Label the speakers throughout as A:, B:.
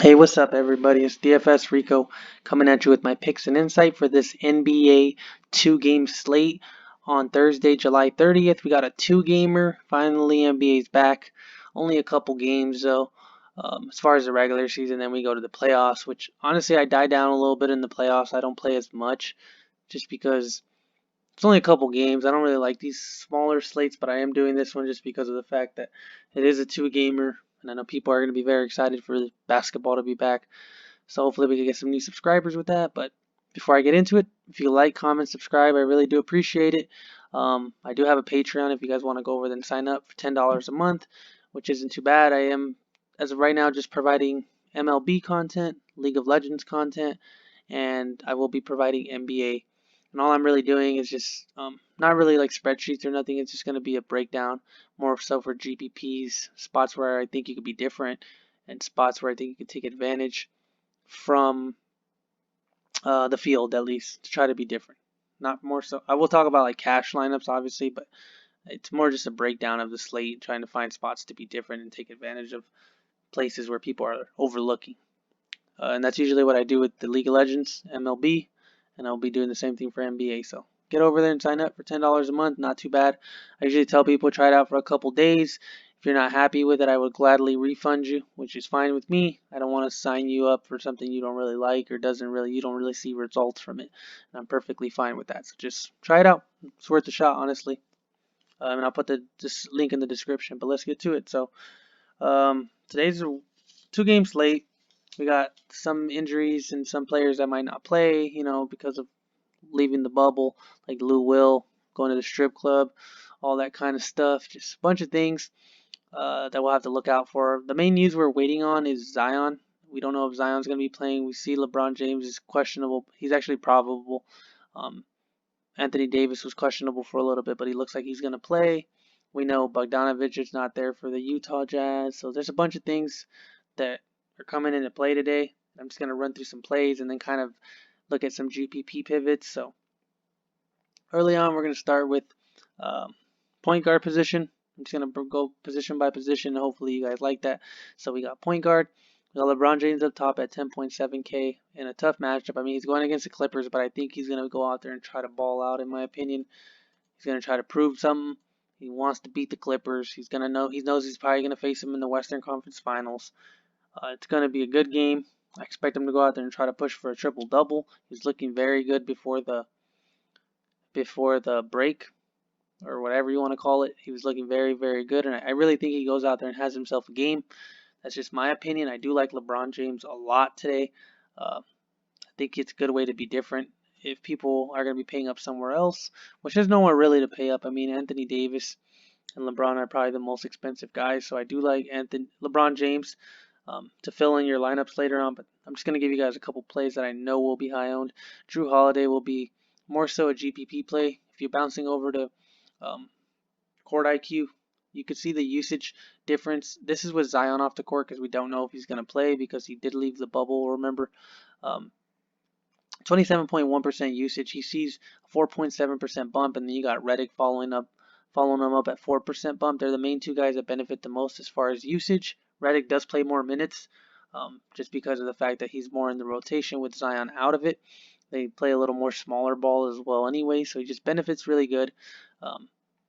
A: Hey, what's up, everybody? It's DFS Rico coming at you with my picks and insight for this NBA two-game slate on Thursday, July 30th. We got a two-gamer. Finally, NBA's back. Only a couple games, though, as far as the regular season. Then we go to the playoffs, which honestly, I die down a little bit in the playoffs. I don't play as much just because it's only a couple games. I don't really like these smaller slates, but I am doing this one just because of the fact that it is a two-gamer. And I know people are going to be very excited for basketball to be back. So hopefully we can get some new subscribers with that. But before I get into it, if you like, comment, subscribe, I really do appreciate it. I do have a Patreon if you guys want to go over there and sign up for $10 a month, which isn't too bad. I am, as of right now, just providing MLB content, League of Legends content, and I will be providing NBA. And all I'm really doing is just not really like spreadsheets or nothing. It's just going to be a breakdown, more so for GPPs, spots where I think you could be different, and spots where I think you could take advantage from the field at least to try to be different. Not more so. I will talk about like cash lineups, obviously, but it's more just a breakdown of the slate, trying to find spots to be different and take advantage of places where people are overlooking. And that's usually what I do with the League of Legends, MLB, and I'll be doing the same thing for NBA. So get over there and sign up for $10 a month. Not too bad. I usually tell people try it out for a couple days. If you're not happy with it, I would gladly refund you, which is fine with me. I don't want to sign you up for something you don't really like or you don't really see results from it. And I'm perfectly fine with that. So just try it out. It's worth a shot, honestly. And I'll put this link in the description. But let's get to it. So today's a two-game slate. We got some injuries and some players that might not play, because of leaving the bubble, like Lou Will going to the strip club, all that kind of stuff. Just a bunch of things that we'll have to look out for. The main news we're waiting on is Zion. We don't know if Zion's going to be playing. We see LeBron James is questionable. He's actually probable. Anthony Davis was questionable for a little bit, but he looks like he's going to play. We know Bogdanovich is not there for the Utah Jazz. So there's a bunch of things that are coming into play today. I'm just going to run through some plays and then kind of look at some GPP pivots. So early on, we're going to start with point guard position. I'm just going to go position by position. Hopefully you guys like that. So we got point guard. We got LeBron James up top at 10.7K in a tough matchup. I mean, he's going against the Clippers, but I think he's going to go out there and try to ball out, in my opinion. He's going to try to prove something. He wants to beat the Clippers. He knows he's probably going to face them in the Western Conference Finals. It's going to be a good game. I expect him to go out there and try to push for a triple-double. He's looking very good before the break, or whatever you want to call it. He was looking very, very good, and I really think he goes out there and has himself a game. That's just my opinion. I do like LeBron James a lot today. I think it's a good way to be different. If people are going to be paying up somewhere else, which there's nowhere really to pay up. I mean, Anthony Davis and LeBron are probably the most expensive guys, so I do like LeBron James to fill in your lineups later on. But I'm just going to give you guys a couple plays that I know will be high owned. Drew Holiday will be more so a GPP play. If you're bouncing over to Court IQ, you could see the usage difference. This is with Zion off the court because we don't know if he's going to play because he did leave the bubble, remember. 27.1% usage. He sees a 4.7% bump, and then you got Redick following him up at 4% bump. They're the main two guys that benefit the most as far as usage. Redick does play more minutes just because of the fact that he's more in the rotation with Zion out of it. They play a little more smaller ball as well anyway, so he just benefits really good.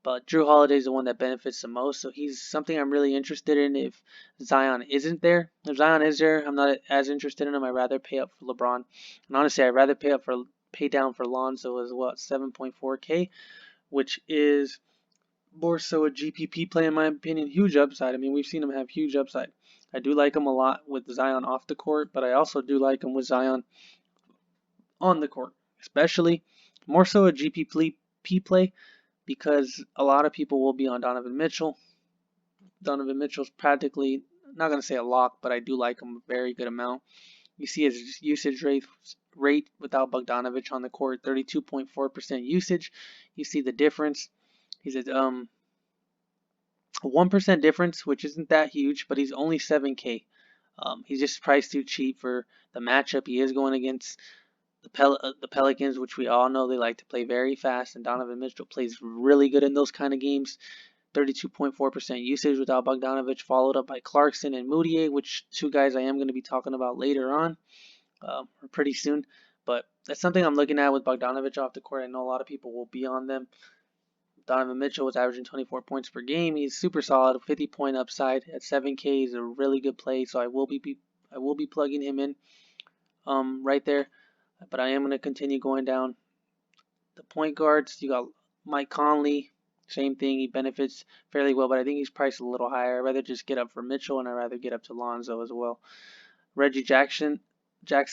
A: But Drew Holiday is the one that benefits the most, so he's something I'm really interested in if Zion isn't there. If Zion is there, I'm not as interested in him. I'd rather pay up for LeBron. And honestly, I'd rather pay down for Lonzo as well at 7.4K, which is more so a GPP play in my opinion. Huge upside. I mean, we've seen him have huge upside. I do like him a lot with Zion off the court, but I also do like him with Zion on the court, especially more so a GPP play because a lot of people will be on Donovan Mitchell. Donovan Mitchell's practically, not going to say a lock, but I do like him a very good amount. You see his usage rate without Bogdanovich on the court, 32.4% usage. You see the difference. He's at a 1% difference, which isn't that huge, but he's only 7K. He's just priced too cheap for the matchup. He is going against the Pelicans, which we all know they like to play very fast, and Donovan Mitchell plays really good in those kind of games. 32.4% usage without Bogdanovic, followed up by Clarkson and Moutier, which two guys I am going to be talking about later on, or pretty soon. But that's something I'm looking at with Bogdanovic off the court. I know a lot of people will be on them. Donovan Mitchell was averaging 24 points per game. He's super solid, 50-point upside at 7K. He's a really good play, so I will be plugging him in right there. But I am going to continue going down the point guards. You got Mike Conley, same thing. He benefits fairly well, but I think he's priced a little higher. I'd rather just get up for Mitchell, and I'd rather get up to Lonzo as well. Reggie Jackson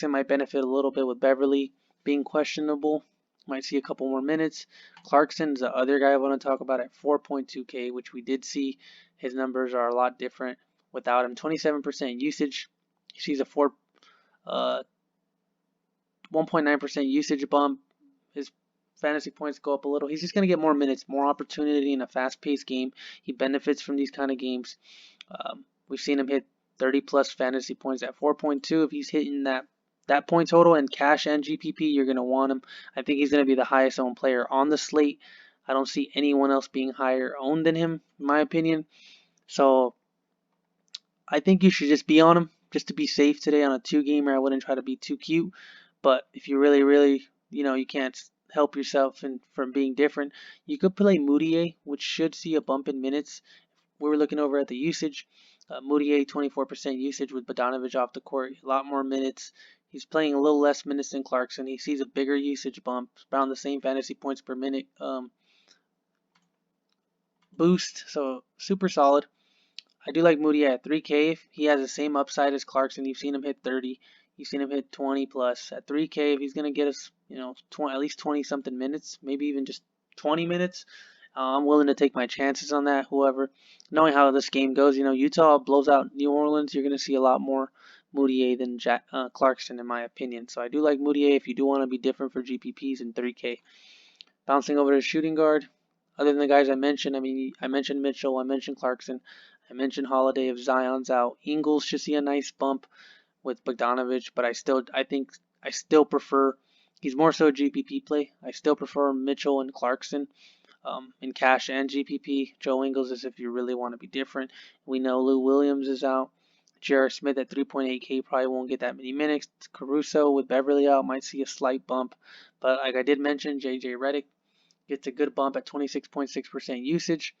A: might benefit a little bit with Beverly being questionable. Might see a couple more minutes. Clarkson's the other guy I want to talk about at 4.2K, which we did see. His numbers are a lot different without him. 27% usage. He sees a 1.9% usage bump. His fantasy points go up a little. He's just going to get more minutes, more opportunity in a fast-paced game. He benefits from these kind of games. We've seen him hit 30-plus fantasy points at 4.2. If he's hitting that point total in cash and GPP, you're going to want him. I think he's going to be the highest owned player on the slate. I don't see anyone else being higher owned than him, in my opinion. So I think you should just be on him just to be safe today on a 2-gamer. I wouldn't try to be too cute. But if you really, you can't help yourself from being different, you could play Moutier, which should see a bump in minutes. We were looking over at the usage. Moutier, 24% usage with Bogdanovic off the court, a lot more minutes. He's playing a little less minutes than Clarkson. He sees a bigger usage bump, around the same fantasy points per minute boost, so super solid. I do like Moutier at 3K. He has the same upside as Clarkson. You've seen him hit 30. You've seen him hit 20 plus. At 3K, if he's going to get us, at least 20 something minutes, maybe even just 20 minutes, I'm willing to take my chances on that. However, knowing how this game goes, Utah blows out New Orleans, you're going to see a lot more Moutier than Clarkson, in my opinion. So I do like Moutier if you do want to be different for GPPs in 3K. Bouncing over to shooting guard. Other than the guys I mentioned, I mentioned Mitchell, I mentioned Clarkson, I mentioned Holiday. If Zion's out, Ingles should see a nice bump with Bogdanovic, but I still prefer. He's more so a GPP play. I still prefer Mitchell and Clarkson in cash and GPP. Joe Ingles is if you really want to be different. We know Lou Williams is out. J.R. Smith at 3.8K probably won't get that many minutes. Caruso with Beverly out might see a slight bump, but like I did mention, J.J. Redick gets a good bump at 26.6% usage,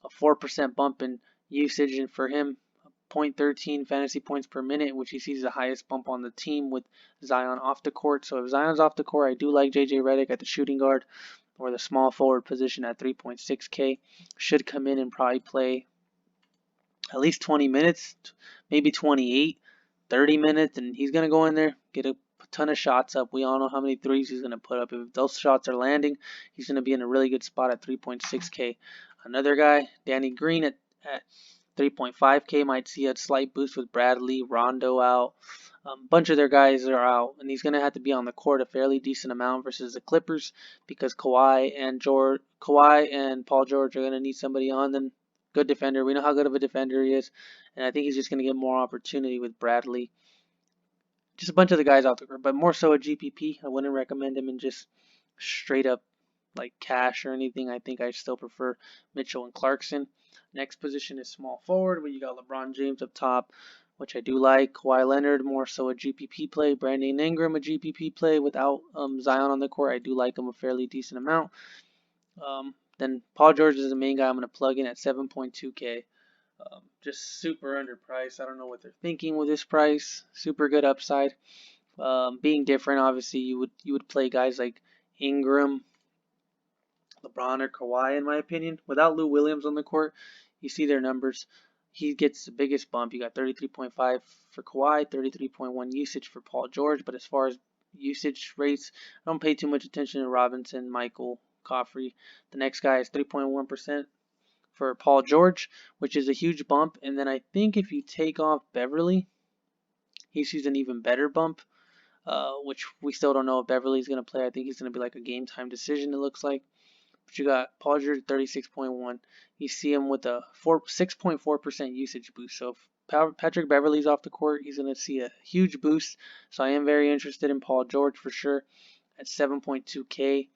A: a 4% bump in usage, and for him, 0.13 fantasy points per minute, which he sees the highest bump on the team with Zion off the court. So if Zion's off the court, I do like J.J. Redick at the shooting guard or the small forward position at 3.6K. Should come in and probably play at least 20 minutes, maybe 28, 30 minutes, and he's going to go in there, get a ton of shots up. We all know how many threes he's going to put up. If those shots are landing, he's going to be in a really good spot at 3.6K. Another guy, Danny Green at 3.5K, might see a slight boost with Bradley, Rondo out. A bunch of their guys are out, and he's going to have to be on the court a fairly decent amount versus the Clippers because Kawhi and Paul George are going to need somebody on them. Good defender. We know how good of a defender he is, and I think he's just going to get more opportunity with Bradley. Just a bunch of the guys out there, but more so a GPP. I wouldn't recommend him in just straight up like cash or anything. I think I still prefer Mitchell and Clarkson. Next position is small forward, where you got LeBron James up top, which I do like. Kawhi Leonard, more so a GPP play. Brandon Ingram, a GPP play without Zion on the court. I do like him a fairly decent amount. Then Paul George is the main guy I'm going to plug in at 7.2K. Just super underpriced. I don't know what they're thinking with this price. Super good upside. Being different, obviously, you would play guys like Ingram, LeBron, or Kawhi, in my opinion. Without Lou Williams on the court, you see their numbers. He gets the biggest bump. You got 33.5 for Kawhi, 33.1 usage for Paul George. But as far as usage rates, I don't pay too much attention to Robinson, Michael, Coffrey. The next guy is 3.1% for Paul George, which is a huge bump. And then I think if you take off Beverly, he sees an even better bump, which we still don't know if Beverly's going to play. I think he's going to be like a game time decision, it looks like. But you got Paul George 36.1. You see him with a 6.4% usage boost. So if Patrick Beverly's off the court, he's going to see a huge boost. So I am very interested in Paul George for sure at 7.2K.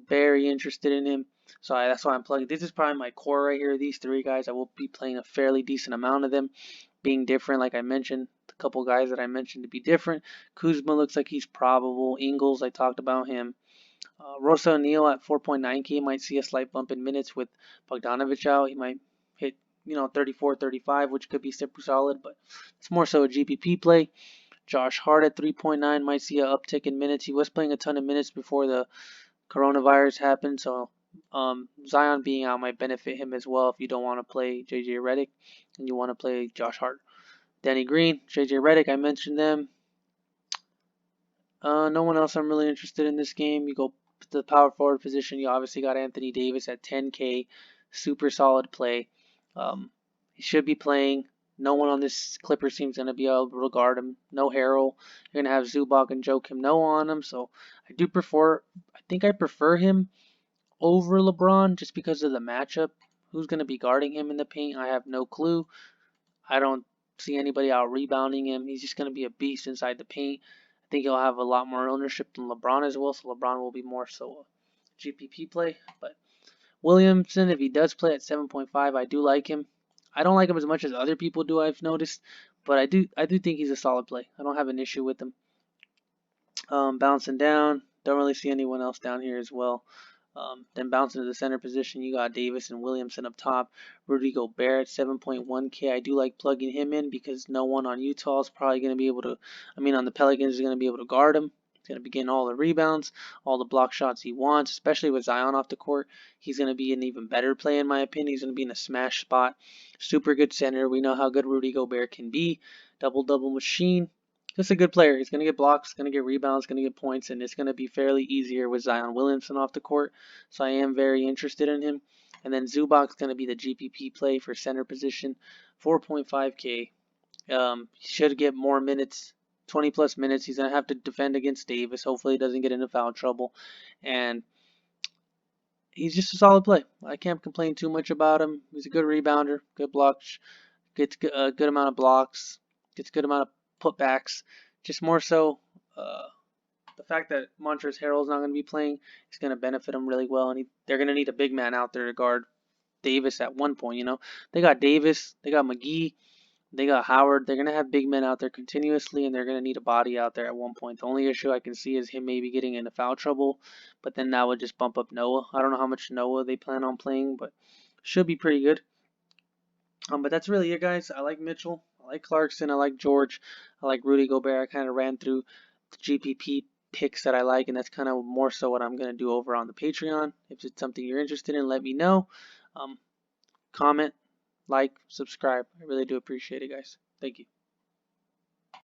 A: Very interested in him. So that's why I'm plugging. This is probably my core right here. These three guys, I will be playing a fairly decent amount of them, being different. Like I mentioned, the couple guys that I mentioned to be different. Kuzma looks like he's probable. Ingles, I talked about him. Rosa O'Neal at 4.9K might see a slight bump in minutes with Bogdanovich out. He might hit 34, 35, which could be super solid, but it's more so a GPP play. Josh Hart at 3.9 might see an uptick in minutes. He was playing a ton of minutes before the coronavirus happened, so Zion being out might benefit him as well if you don't want to play JJ Redick and you want to play Josh Hart. Danny Green, JJ Redick, I mentioned them. No one else I'm really interested in this game. You go to the power forward position. You obviously got Anthony Davis at 10K. Super solid play. He should be playing. No one on this Clippers team is going to be able to guard him. No Harrell. You're going to have Zubac and Joakim Noah on him. So I think I prefer him over LeBron just because of the matchup. Who's going to be guarding him in the paint? I have no clue. I don't see anybody out rebounding him. He's just going to be a beast inside the paint. I think he'll have a lot more ownership than LeBron as well, so LeBron will be more so a GPP play. But Williamson, if he does play at 7.5, I do like him. I don't like him as much as other people do, I've noticed, but I do think he's a solid play. I don't have an issue with him. Bouncing down, don't really see anyone else down here as well. Then bouncing to the center position, you got Davis and Williamson up top. Rudy Gobert, 7.1K. I do like plugging him in because no one on Utah is probably going to be able to, on the Pelicans is going to be able to guard him. He's going to be getting all the rebounds, all the block shots he wants, especially with Zion off the court. He's going to be an even better play in my opinion. He's going to be in a smash spot. Super good center. We know how good Rudy Gobert can be. Double-double machine. Just a good player. He's going to get blocks, going to get rebounds, going to get points, and it's going to be fairly easier with Zion Williamson off the court. So I am very interested in him. And then Zubac's going to be the GPP play for center position, 4.5K. He should get more minutes, 20 plus minutes. He's going to have to defend against Davis. Hopefully he doesn't get into foul trouble. And he's just a solid play. I can't complain too much about him. He's a good rebounder, good blocks, gets a good amount of blocks, gets a good amount of putbacks. Just more so the fact that Montrezl Harrell is not going to be playing is going to benefit him really well, and they're going to need a big man out there to guard Davis at one point. They got Davis, they got McGee, they got Howard. They're going to have big men out there continuously, and they're going to need a body out there at one point. The only issue I can see is him maybe getting into foul trouble, but then that would just bump up Noah. I don't know how much Noah they plan on playing, but should be pretty good. But that's really it, guys. I like Mitchell. I like Clarkson. I like George. I like Rudy Gobert. I kind of ran through the GPP picks that I like, and that's kind of more so what I'm going to do over on the Patreon. If it's something you're interested in, let me know. Comment, like, subscribe. I really do appreciate it, guys. Thank you.